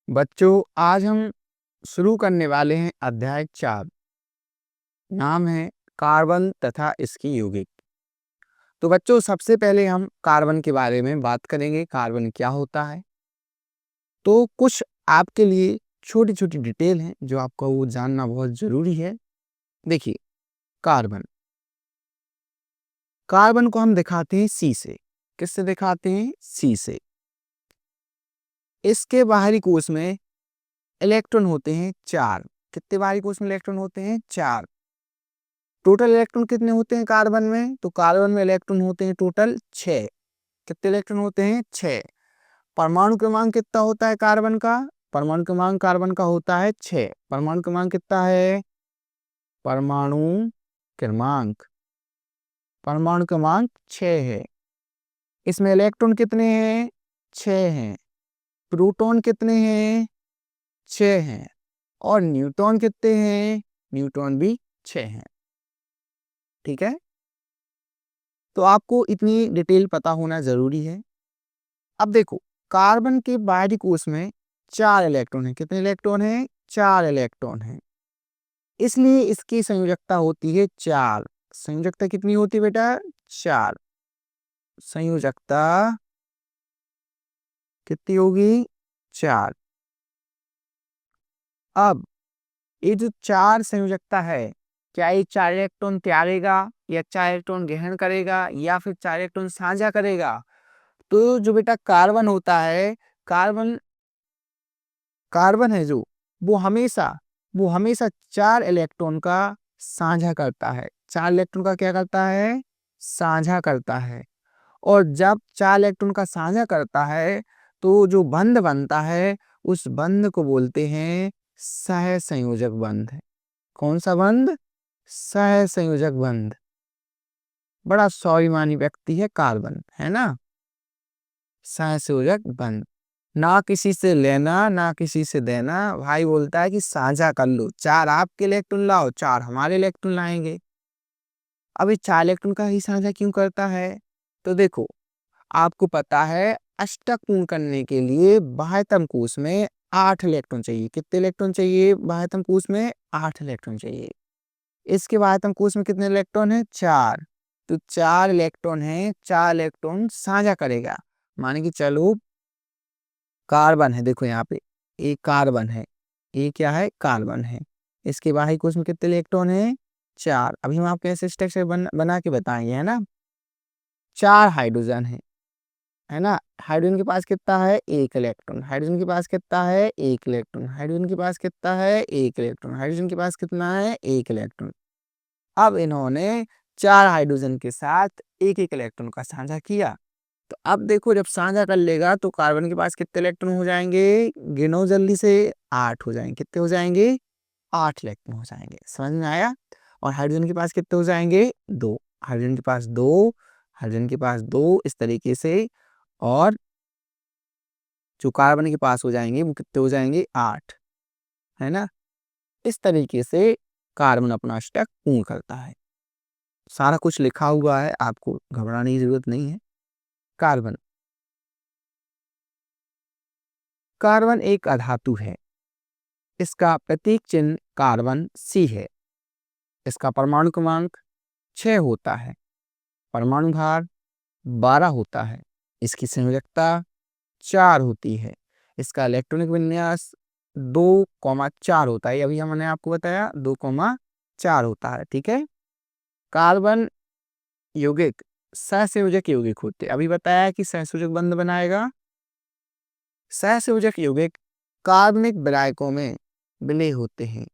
बच्चों, आज हम शुरू करने वाले हैं अध्याय 4। नाम है कार्बन तथा इसकी यौगिक। तो बच्चों, सबसे पहले हम कार्बन के बारे में बात करेंगे। कार्बन क्या होता है? तो कुछ आपके लिए छोटी छोटी डिटेल हैं जो आपको वो जानना बहुत जरूरी है। देखिए, कार्बन कार्बन को हम दिखाते हैं सी से। किससे दिखाते हैं? सी से। इसके बाहरी कोश में इलेक्ट्रॉन होते हैं 4। कितने बाहरी कोश में इलेक्ट्रॉन होते हैं? 4। टोटल इलेक्ट्रॉन कितने होते हैं कार्बन में? तो कार्बन में इलेक्ट्रॉन होते हैं टोटल 6। कितने इलेक्ट्रॉन होते हैं? 6। परमाणु क्रमांक कितना होता है कार्बन का? परमाणु क्रमांक कार्बन का होता है 6। परमाणु क्रमांक कितना है? परमाणु क्रमांक परमाणु क्रमांक 6 है। इसमें इलेक्ट्रॉन कितने हैं? 6 हैं। प्रोटॉन कितने हैं? 6 हैं। और न्यूट्रॉन कितने हैं? न्यूट्रॉन भी 6 हैं। ठीक है, तो आपको इतनी डिटेल पता होना जरूरी है। अब देखो, कार्बन के बाहरी कोश में 4 इलेक्ट्रॉन है। कितने इलेक्ट्रॉन है? 4 इलेक्ट्रॉन है। इसलिए इसकी संयोजकता होती है 4। संयोजकता कितनी होती है बेटा? 4। संयोजकता कितनी होगी? 4। अब ये जो 4 संयोजकता है, क्या ये 4 इलेक्ट्रॉन त्यागेगा या 4 इलेक्ट्रॉन ग्रहण करेगा या फिर 4 इलेक्ट्रॉन साझा करेगा? तो जो बेटा कार्बन होता है, कार्बन कार्बन है जो, वो हमेशा 4 इलेक्ट्रॉन का साझा करता है। 4 इलेक्ट्रॉन का क्या करता है? साझा करता है। और जब 4 इलेक्ट्रॉन का साझा करता है तो जो बंध बनता है, उस बंध को बोलते हैं सहसंयोजक बंध। कौन सा बंध? सहसंयोजक बंध। बड़ा स्वाभिमानी व्यक्ति है कार्बन, है ना? सहसंयोजक बंध। ना किसी से लेना ना किसी से देना। भाई बोलता है कि साझा कर लो, 4 आपके इलेक्ट्रॉन लाओ, 4 हमारे इलेक्ट्रॉन लाएंगे। अब ये 4 इलेक्ट्रॉन का ही साझा क्यों करता है? तो देखो, आपको पता है अष्टक पूर्ण करने के लिए बाह्यतम कोश में 8 इलेक्ट्रॉन चाहिए। कितने इलेक्ट्रॉन चाहिए बाह्यतम कोश में? 8 इलेक्ट्रॉन चाहिए। इसके बाह्यतम कोश में कितने इलेक्ट्रॉन है? 4। तो 4 इलेक्ट्रॉन है, 4 इलेक्ट्रॉन साझा करेगा। माने कि चलो, कार्बन है, देखो यहाँ पे एक कार्बन है। ये क्या है? कार्बन है। इसके बाहरी कोश में कितने इलेक्ट्रॉन है? 4। अभी हम आपको ऐसे स्ट्रक्चर बना के बताएंगे, है ना? 4 हाइड्रोजन है ना? हाइड्रोजन के पास कितना है? 1 इलेक्ट्रॉन। हाइड्रोजन के पास कितना है? 1 इलेक्ट्रॉन। हाइड्रोजन के पास कितना है? 1 इलेक्ट्रॉन। हाइड्रोजन के पास कितना है? 1 इलेक्ट्रॉन। अब इन्होंने 4 हाइड्रोजन के साथ एक एक इलेक्ट्रॉन का साझा किया। तो अब देखो, जब साझा कर लेगा तो कार्बन के पास कितने इलेक्ट्रॉन हो जाएंगे? गिनो जल्दी से। 8 हो जाएंगे। कितने हो जाएंगे? 8 इलेक्ट्रॉन हो जाएंगे। समझ में आया? और हाइड्रोजन के पास कितने हो जाएंगे? 2। हाइड्रोजन के पास 2। हाइड्रोजन के पास 2, इस तरीके से। और जो कार्बन के पास हो जाएंगे वो कितने हो जाएंगे? 8, है ना? इस तरीके से कार्बन अपना अष्टक पूर्ण करता है। सारा कुछ लिखा हुआ है, आपको घबराने की जरूरत नहीं है। कार्बन कार्बन एक अधातु है। इसका प्रतीक चिन्ह कार्बन सी है। इसका परमाणु क्रमांक 6 होता है। परमाणु भार 12 होता है। इसकी संयोजकता 4 होती है। इसका इलेक्ट्रॉनिक विन्यास 2,4 होता है। अभी हमने आपको बताया 2,4 होता है। ठीक है। कार्बन यौगिक सहसंयोजक यौगिक होते हैं। अभी बताया कि सहसंयोजक बंध बनाएगा। सहसंयोजक यौगिक कार्बनिक विलायकों में विलय होते हैं,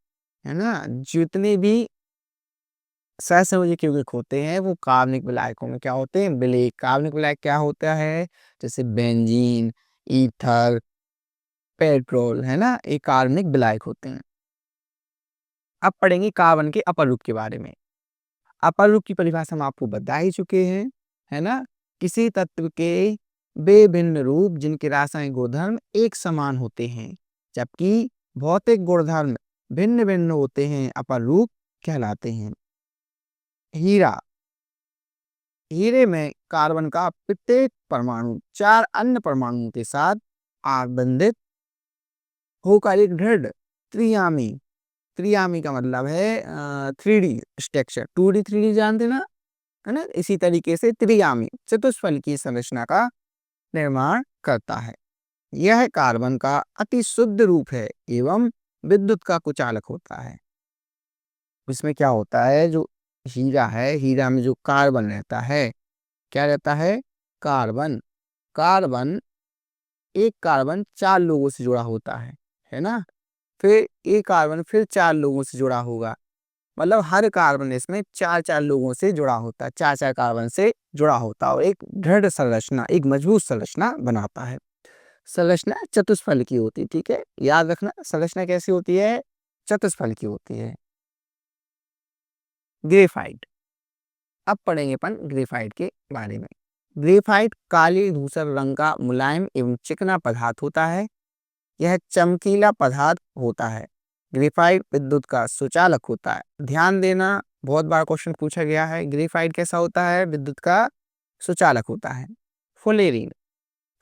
है ना? जितने भी सहसंयोजक यौगिक होते हैं वो कार्बनिक विलायकों में क्या होते हैं? विलय। कार्बनिक विलायक क्या होता है? जैसे बेंजीन, ईथर, पेट्रोल, है ना? ये कार्बनिक विलायक होते हैं। अब पढ़ेंगे कार्बन के अपर रूप के बारे में। अपर रूप की परिभाषा हम आपको बता ही चुके हैं, है ना? किसी तत्व के वे भिन्न रूप जिनके रासायनिक गुणधर्म एक समान होते हैं, जबकि भौतिक गुणधर्म भिन्न भिन्न होते हैं, अपर रूप कहलाते हैं। हीरा हीरे में कार्बन का प्रत्येक परमाणु 4 अन्य परमाणुओं के साथ आबंधित होकर एक दृढ़ त्रियामी। त्रियामी का मतलब है 3D स्ट्रक्चर। 2D 3D जानते ना, है ना? इसी तरीके से त्रियामी चतुष्फल की संरचना का निर्माण करता है। यह कार्बन का अति शुद्ध रूप है एवं विद्युत का कुचालक होता है। इसमें क्या होता है, जो हीरा है, हीरा में जो कार्बन रहता है, क्या रहता है? कार्बन। कार्बन, एक कार्बन 4 लोगों से जुड़ा होता है ना? फिर एक कार्बन फिर 4 लोगों से जुड़ा होगा। मतलब हर कार्बन इसमें 4-4 लोगों से जुड़ा होता है, 4-4 कार्बन से जुड़ा होता है और एक दृढ़ संरचना, एक मजबूत संरचना बनाता है। संरचना चतुष्फल की होती है, ठीक है? याद रखना, संरचना कैसी होती है? चतुष्फल की होती है। ग्रेफाइट। अब पढ़ेंगे अपन ग्रेफाइट के बारे में। ग्रेफाइट काले धूसर रंग का मुलायम एवं चिकना पदार्थ होता है। यह चमकीला पदार्थ होता है। ग्रेफाइट विद्युत का सुचालक होता है। ध्यान देना, बहुत बार क्वेश्चन पूछा गया है। ग्रेफाइट कैसा होता है? विद्युत का सुचालक होता है। फुलेरीन,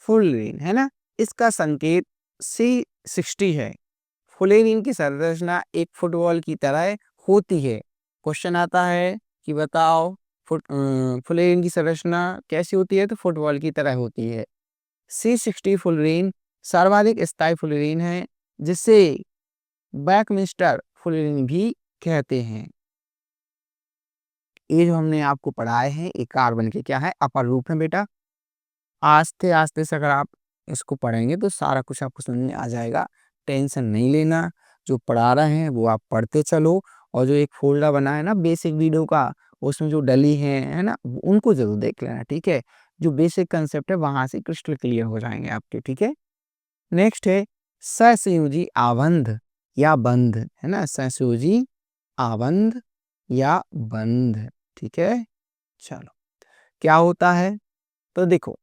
फुलेरीन है ना, इसका संकेत C60 है। फुलेरीन की संरचना एक फुटबॉल की तरह होती है। क्वेश्चन आता है कि बताओ फुलेरीन की संरचना कैसी होती है? तो फुटबॉल की तरह होती है। C60 फुलेरीन सर्वाधिक स्थायी फुलेरीन है, जिसे बैकमिस्टर फुलेरीन भी कहते हैं। ये जो हमने आपको पढ़ाए हैं, ये कार्बन के क्या है? अपर रूप है बेटा। आस्ते आस्ते से अगर आप इसको पढ़ेंगे तो सारा कुछ आपको समझ में आ जाएगा। टेंशन नहीं लेना, जो पढ़ा रहे हैं वो आप पढ़ते चलो, और जो एक फोल्डर बना है ना बेसिक वीडियो का, उसमें जो डली है ना, उनको जरूर देख लेना, ठीक है? जो बेसिक कंसेप्ट है वहां से क्रिस्टल क्लियर हो जाएंगे आपके, ठीक है? नेक्स्ट है सहसंयोजी आबंध या बंध, है ना? सहसंयोजी आबंध या बंध, ठीक है? चलो, क्या होता है? तो देखो,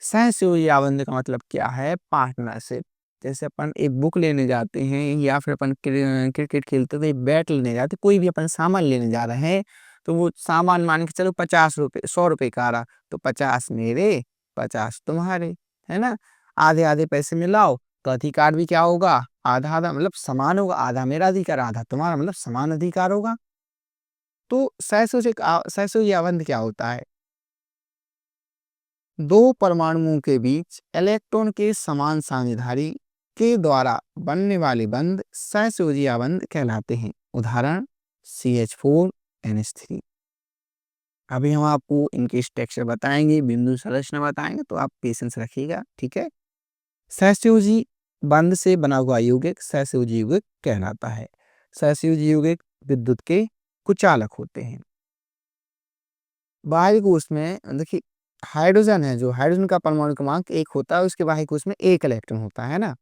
सहसयोजी आबंध का मतलब क्या है? पार्टनरशिप। जैसे अपन एक बुक लेने जाते हैं या फिर अपन क्रिकेट खेलते तो एक बैट लेने जाते, कोई भी अपन सामान लेने जा रहे हैं, तो वो सामान मान के चलो 50 रुपये 100 रुपये का आ रहा, तो 50 मेरे 50 तुम्हारे, है ना? आधे आधे पैसे मिलाओ तो अधिकार भी क्या होगा? आधा आधा, मतलब समान होगा। आधा मेरा अधिकार आधा तुम्हारा, मतलब समान अधिकार होगा। तो सहसयोजी आबंध क्या होता है? दो परमाणुओं के बीच इलेक्ट्रॉन के समान साझेदारी के द्वारा बनने वाले बंध सहसयोजी आबंध कहलाते हैं। उदाहरण CH4NH3। अभी हम आपको इनके स्ट्रक्चर बताएंगे, बिंदु संरचना बताएंगे, तो आप पेशेंस रखिएगा, ठीक है? सहसयोजी बंध से बना हुआ यौगिक सहसयोजी यौगिक कहलाता है। सहसयोजी यौगिक विद्युत के कुचालक होते हैं। बाहरी कोश में देखिए, हाइड्रोजन है, जो हाइड्रोजन का परमाणु क्रमांक 1 होता है, उसके बाहरी कोश में 1 इलेक्ट्रॉन होता है ना?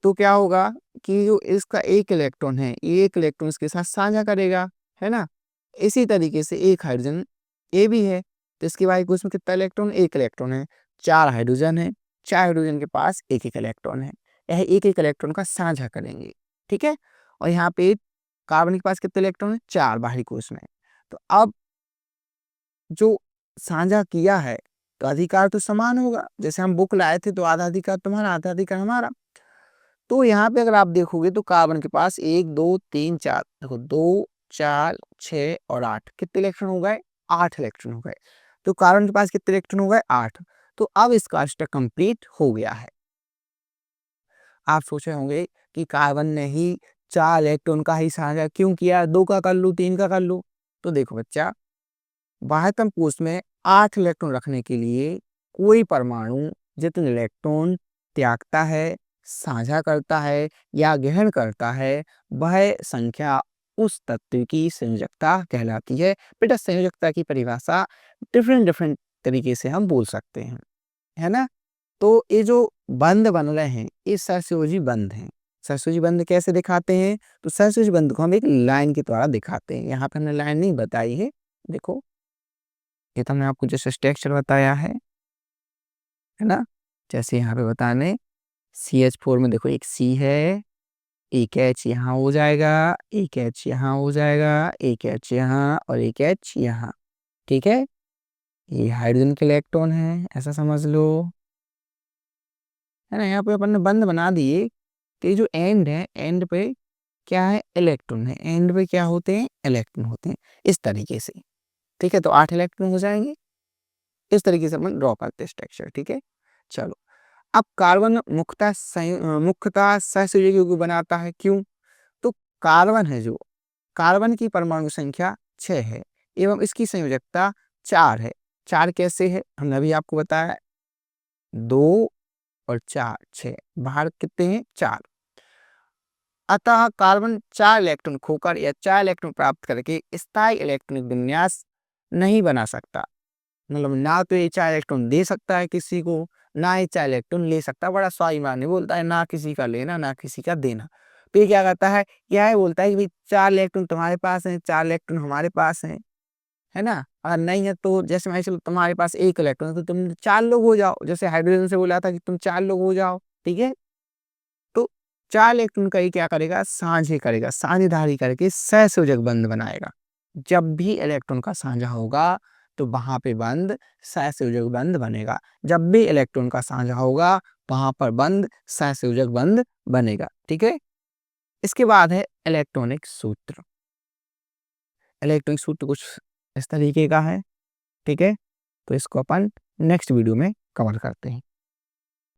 तो क्या होगा कि जो इसका 1 इलेक्ट्रॉन है, ये 1 इलेक्ट्रॉन इसके साथ साझा करेगा, है ना? इसी तरीके से एक हाइड्रोजन ये भी है, तो इसके बाहरी कोश में कितना इलेक्ट्रॉन? 1 इलेक्ट्रॉन है। 4 हाइड्रोजन है, 4 हाइड्रोजन के पास 1-1 इलेक्ट्रॉन है। यह 1-1 इलेक्ट्रॉन का साझा करेंगे, ठीक है? और यहाँ पे कार्बन के पास कितने इलेक्ट्रॉन है? 4 बाहरी कोश में। तो अब जो साझा किया है, तो अधिकार तो समान होगा। जैसे हम बुक लाए थे तो आधा अधिकार तुम्हारा, आधा अधिकार हमारा। तो यहाँ पे अगर आप देखोगे तो कार्बन के पास 1 2 3 4, देखो 2 4 6 और 8 कितने इलेक्ट्रॉन हो गए? 8 इलेक्ट्रॉन हो गए। तो कार्बन के पास कितने इलेक्ट्रॉन हो गए? 8। तो अब इसका स्ट्रक्चर कंप्लीट हो गया है। आप सोचे होंगे कि कार्बन ने ही 4 इलेक्ट्रॉन का ही साझा क्यों किया? 2 का कर लूं, 3 का कर लूं। तो देखो बच्चा, बाह्यतम कोश में 8 इलेक्ट्रॉन रखने के लिए कोई परमाणु जितने इलेक्ट्रॉन त्यागता है, साझा करता है या ग्रहण करता है, वह संख्या उस तत्व की संयोजकता कहलाती है। बेटा, संयोजकता की परिभाषा डिफरेंट डिफरेंट तरीके से हम बोल सकते हैं, है ना? तो ये जो बंध बन रहे हैं, ये सहसयोजी बंध हैं। सहसयोजी बंध कैसे दिखाते हैं? तो सहसयोजी बंध को हम एक लाइन के द्वारा दिखाते हैं। यहाँ पे हमने लाइन नहीं बताई है, देखो, ये तो हमने आपको जैसे स्ट्रक्चर बताया है ना? जैसे यहाँ पे बताने, CH4 में देखो एक C है, एक H यहाँ हो जाएगा, एक H यहाँ हो जाएगा, एक H यहाँ और एक H यहाँ, ठीक है? ये हाइड्रोजन के इलेक्ट्रॉन है, ऐसा समझ लो, है ना? यहाँ पे अपन ने बंध बना दिए तो ये जो एंड है, एंड पे क्या है, इलेक्ट्रॉन है, एंड पे क्या होते हैं, इलेक्ट्रॉन होते हैं, इस तरीके से। ठीक है, तो 8 इलेक्ट्रॉन हो जाएंगे। इस तरीके से अपन ड्रॉ करते हैं स्ट्रक्चर। ठीक है, चलो अब कार्बन मुख्यतः सहसंयोजी यौगिक बनाता है, क्यों? तो कार्बन है जो, कार्बन की परमाणु संख्या 6 है एवं इसकी संयोजकता 4 है। 4 कैसे है, हमने अभी आपको बताया, 2 और 4, 6, बाहर कितने हैं, 4। अतः कार्बन 4 इलेक्ट्रॉन खोकर या 4 इलेक्ट्रॉन प्राप्त करके स्थायी इलेक्ट्रॉनिक विन्यास नहीं बना सकता। मतलब ना तो ये 4 इलेक्ट्रॉन दे सकता है किसी को, ना ये 4 इलेक्ट्रॉन ले सकता। बड़ा स्वाभिमानी बोलता है, ना किसी का लेना ना किसी का देना। तो ये क्या करता है, क्या है, बोलता है कि भाई 4 इलेक्ट्रॉन तुम्हारे पास है, 4 इलेक्ट्रॉन हमारे पास है ना। अगर नहीं है तो जैसे मान चलो तुम्हारे पास 1 इलेक्ट्रॉन है, तो तुम 4 लोग हो जाओ, जैसे हाइड्रोजन से बोला था कि तुम 4 लोग हो जाओ। ठीक है, तो 4 इलेक्ट्रॉन का ये क्या करेगा, साझे करेगा, साझेदारी करके सहसंयोजक बंध बनाएगा। जब भी इलेक्ट्रॉन का साझा होगा तो वहां पे बंध सहसंयोजक बंध बनेगा। जब भी इलेक्ट्रॉन का साझा होगा वहां पर बंध सहसंयोजक बंध बनेगा। ठीक है, इसके बाद है इलेक्ट्रॉनिक सूत्र। इलेक्ट्रॉनिक सूत्र कुछ इस तरीके का है। ठीक है, तो इसको अपन नेक्स्ट वीडियो में कवर करते हैं।